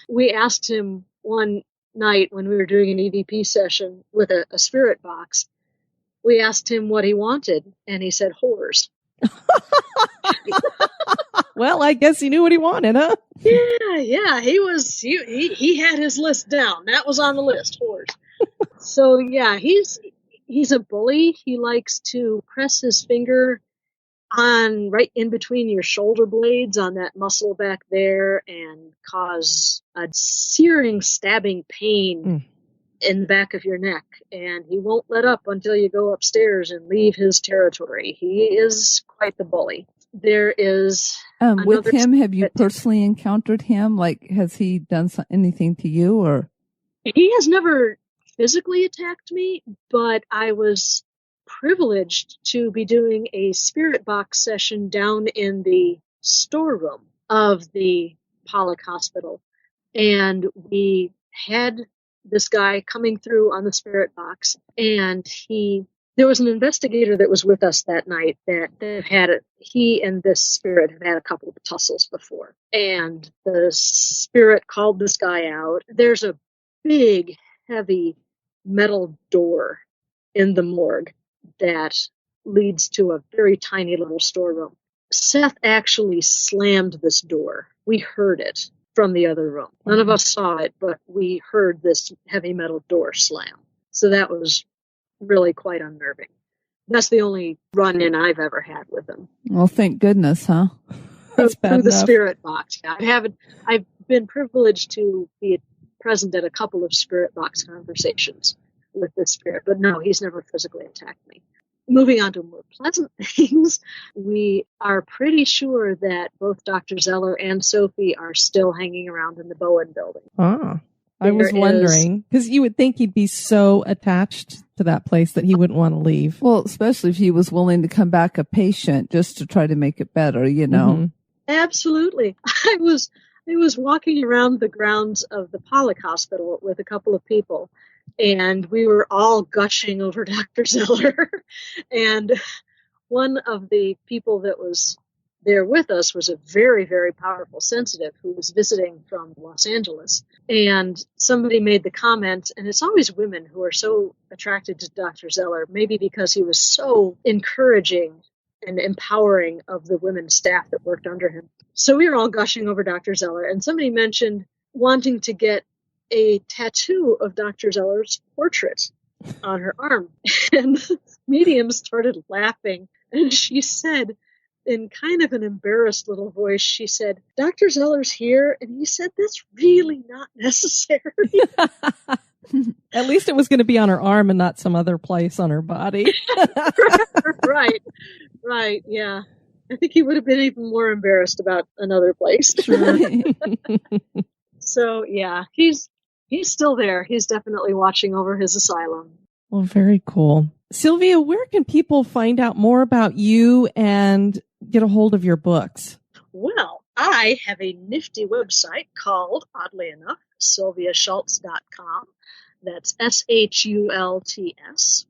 We asked him one night when we were doing an EVP session with a spirit box, we asked him what he wanted, and he said whores. Well, I guess he knew what he wanted, huh? Yeah. He had his list down. That was on the list, whores. So yeah, he's a bully. He likes to press his finger on right in between your shoulder blades on that muscle back there and cause a searing, stabbing pain in the back of your neck. And he won't let up until you go upstairs and leave his territory. He is quite the bully. There is with him, have you personally encountered him? Like, has he done anything to you, or? He has never physically attacked me, but I was privileged to be doing a spirit box session down in the storeroom of the Pollock Hospital. And we had this guy coming through on the spirit box, and there was an investigator that was with us that night that he and this spirit have had a couple of tussles before. And the spirit called this guy out. There's a big, heavy metal door in the morgue that leads to a very tiny little storeroom. Seth actually slammed this door. We heard it from the other room. None of us saw it, but we heard this heavy metal door slam. So that was really quite unnerving. That's the only run-in I've ever had with him. Well, thank goodness, huh? That's bad through the enough. spirit box. Yeah, I've been privileged to be present at a couple of spirit box conversations with this spirit, but no, he's never physically attacked me. Moving on to more pleasant things, we are pretty sure that both Dr. Zeller and Sophie are still hanging around in the Bowen building. Ah, I was wondering, because you would think he'd be so attached to that place that he wouldn't want to leave. Well, especially if he was willing to come back a patient just to try to make it better, you know. Mm-hmm. Absolutely. I was walking around the grounds of the Pollock Hospital with a couple of people, and we were all gushing over Dr. Zeller. And one of the people that was there with us was a very, very powerful sensitive who was visiting from Los Angeles. And somebody made the comment, and it's always women who are so attracted to Dr. Zeller, maybe because he was so encouraging and empowering of the women staff that worked under him. So we were all gushing over Dr. Zeller, and somebody mentioned wanting to get a tattoo of Dr. Zeller's portrait on her arm. And the medium started laughing, and she said, in kind of an embarrassed little voice, she said, Dr. Zeller's here, and he said, that's really not necessary. At least it was going to be on her arm and not some other place on her body. Right, yeah. I think he would have been even more embarrassed about another place. Sure. So, yeah, he's still there. He's definitely watching over his asylum. Well, very cool. Sylvia, where can people find out more about you and get a hold of your books? Well, I have a nifty website called, oddly enough, SylviaShults.com. That's SHULTS.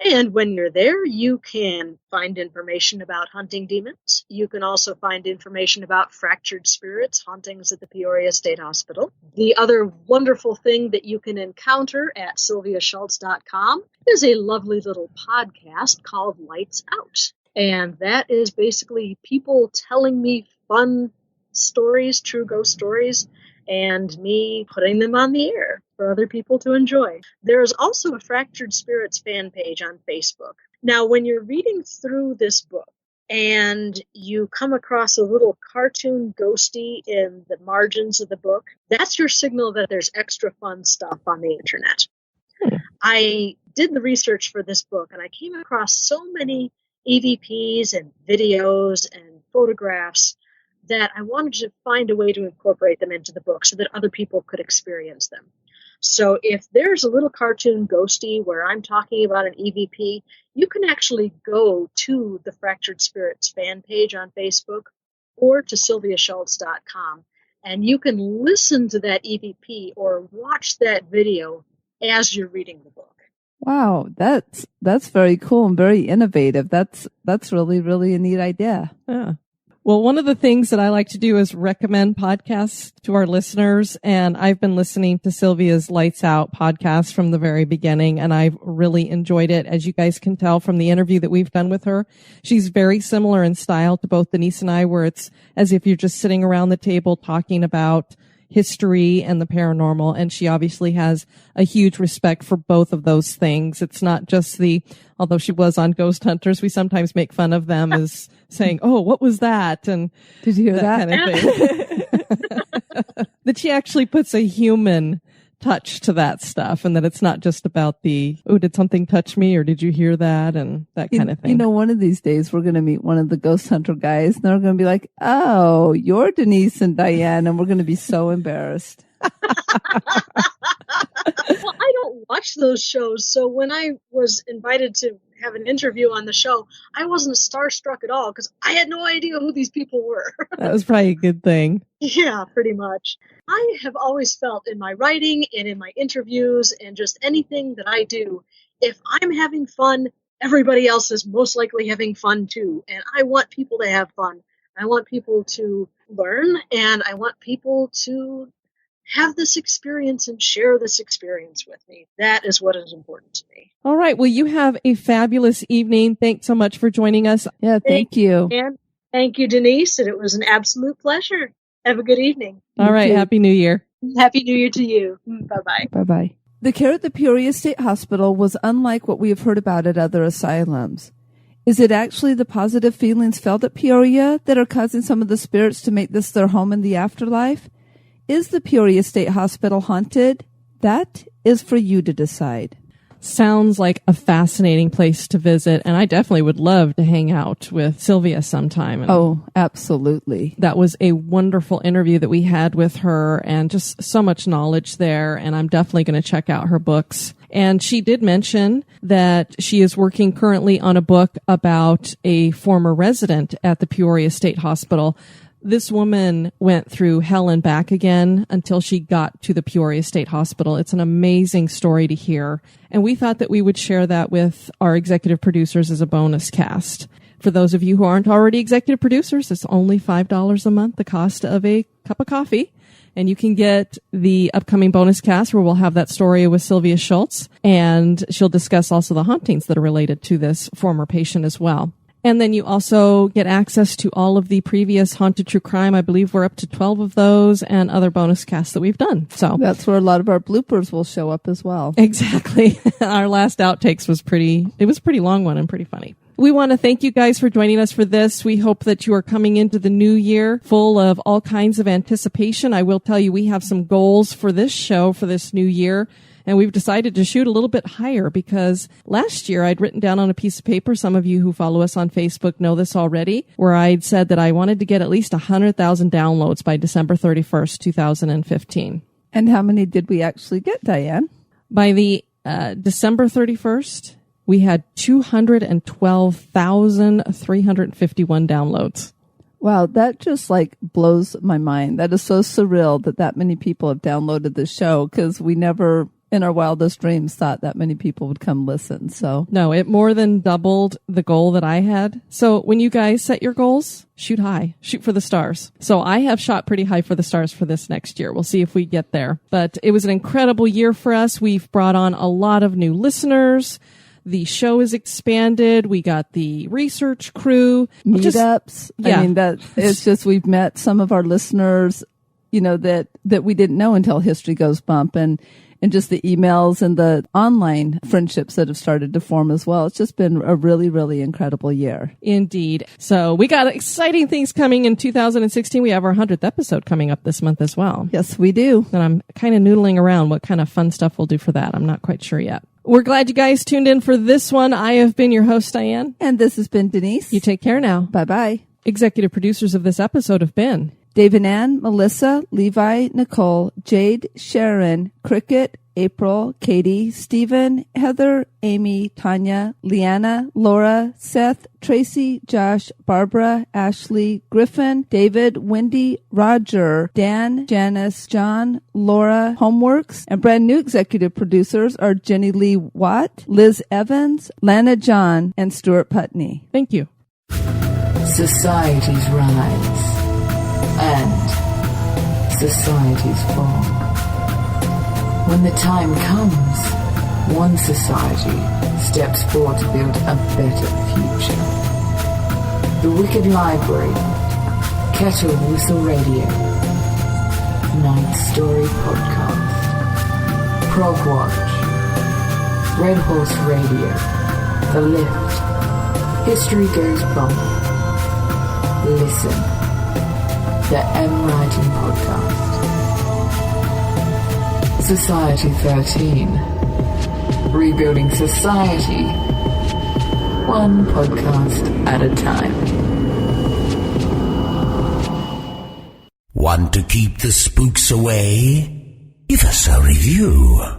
And when you're there, you can find information about hunting demons. You can also find information about fractured spirits, hauntings at the Peoria State Hospital. The other wonderful thing that you can encounter at SylviaShults.com is a lovely little podcast called Lights Out. And that is basically people telling me fun stories, true ghost stories, and me putting them on the air for other people to enjoy. There is also a Fractured Spirits fan page on Facebook. Now, when you're reading through this book and you come across a little cartoon ghosty in the margins of the book, that's your signal that there's extra fun stuff on the internet. I did the research for this book, and I came across so many EVPs and videos and photographs that I wanted to find a way to incorporate them into the book so that other people could experience them. So if there's a little cartoon ghosty where I'm talking about an EVP, you can actually go to the Fractured Spirits fan page on Facebook or to SylviaShults.com, and you can listen to that EVP or watch that video as you're reading the book. Wow, that's very cool and very innovative. That's really, really a neat idea. Yeah. Well, one of the things that I like to do is recommend podcasts to our listeners. And I've been listening to Sylvia's Lights Out podcast from the very beginning, and I've really enjoyed it. As you guys can tell from the interview that we've done with her, she's very similar in style to both Denise and I, where it's as if you're just sitting around the table talking about history and the paranormal. And she obviously has a huge respect for both of those things. It's not just although she was on Ghost Hunters, we sometimes make fun of them as saying, oh, what was that? And did you hear that? Kind of thing. That she actually puts a human touch to that stuff, and that it's not just about did something touch me, or did you hear that, and that kind of thing. You know, one of these days we're going to meet one of the Ghost Hunter guys, and they're going to be like, oh, you're Denise and Diane, and we're going to be so embarrassed. Well, I don't watch those shows, so when I was invited to have an interview on the show, I wasn't starstruck at all because I had no idea who these people were. That was probably a good thing. Yeah, pretty much. I have always felt in my writing and in my interviews and just anything that I do, if I'm having fun, everybody else is most likely having fun too. And I want people to have fun. I want people to learn, and I want people to have this experience and share this experience with me. That is what is important to me. All right. Well, you have a fabulous evening. Thanks so much for joining us. Yeah, thank you. And thank you, Denise. And it was an absolute pleasure. Have a good evening. All right. Happy New Year. Happy New Year to you. Bye-bye. Bye-bye. The care at the Peoria State Hospital was unlike what we have heard about at other asylums. Is it actually the positive feelings felt at Peoria that are causing some of the spirits to make this their home in the afterlife? Is the Peoria State Hospital haunted? That is for you to decide. Sounds like a fascinating place to visit, and I definitely would love to hang out with Sylvia sometime. And oh, absolutely. That was a wonderful interview that we had with her, and just so much knowledge there, and I'm definitely going to check out her books. And she did mention that she is working currently on a book about a former resident at the Peoria State Hospital. This woman went through hell and back again until she got to the Peoria State Hospital. It's an amazing story to hear. And we thought that we would share that with our executive producers as a bonus cast. For those of you who aren't already executive producers, it's only $5 a month, the cost of a cup of coffee. And you can get the upcoming bonus cast where we'll have that story with Sylvia Shults. And she'll discuss also the hauntings that are related to this former patient as well. And then you also get access to all of the previous Haunted True Crime. I believe we're up to 12 of those, and other bonus casts that we've done. So that's where a lot of our bloopers will show up as well. Exactly. Our last outtakes was a pretty long one and pretty funny. We want to thank you guys for joining us for this. We hope that you are coming into the new year full of all kinds of anticipation. I will tell you, we have some goals for this show for this new year. And we've decided to shoot a little bit higher because last year I'd written down on a piece of paper, some of you who follow us on Facebook know this already, where I'd said that I wanted to get at least 100,000 downloads by December 31st, 2015. And how many did we actually get, Diane? By the December 31st, we had 212,351 downloads. Wow, that just blows my mind. That is so surreal that many people have downloaded the show, because we never in our wildest dreams thought that many people would come listen. So no, it more than doubled the goal that I had. So when you guys set your goals, shoot high, shoot for the stars. So I have shot pretty high for the stars for this next year. We'll see if we get there. But it was an incredible year for us. We've brought on a lot of new listeners. The show is expanded. We got the research crew. Meetups. Yeah. I mean, it's just, we've met some of our listeners, that we didn't know until History Goes Bump, and just the emails and the online friendships that have started to form as well. It's just been a really, really incredible year. Indeed. So we got exciting things coming in 2016. We have our 100th episode coming up this month as well. Yes, we do. And I'm kind of noodling around what kind of fun stuff we'll do for that. I'm not quite sure yet. We're glad you guys tuned in for this one. I have been your host, Diane. And this has been Denise. You take care now. Bye-bye. Executive producers of this episode have been Dave and Ann, Melissa, Levi, Nicole, Jade, Sharon, Cricket, April, Katie, Stephen, Heather, Amy, Tanya, Leanna, Laura, Seth, Tracy, Josh, Barbara, Ashley, Griffin, David, Wendy, Roger, Dan, Janice, John, Laura, Homeworks, and brand new executive producers are Jenny Lee Watt, Liz Evans, Lana John, and Stuart Putney. Thank you. Societies rise and societies fall. When the time comes, one society steps forward to build a better future. The Wicked Library, Kettle Whistle Radio, Night Story Podcast, Prog Watch, Red Horse Radio, The Lift, History Goes Bump, Listen, the M Writing Podcast, Society 13, Rebuilding Society, one podcast at a time. Want to keep the spooks away? Give us a review.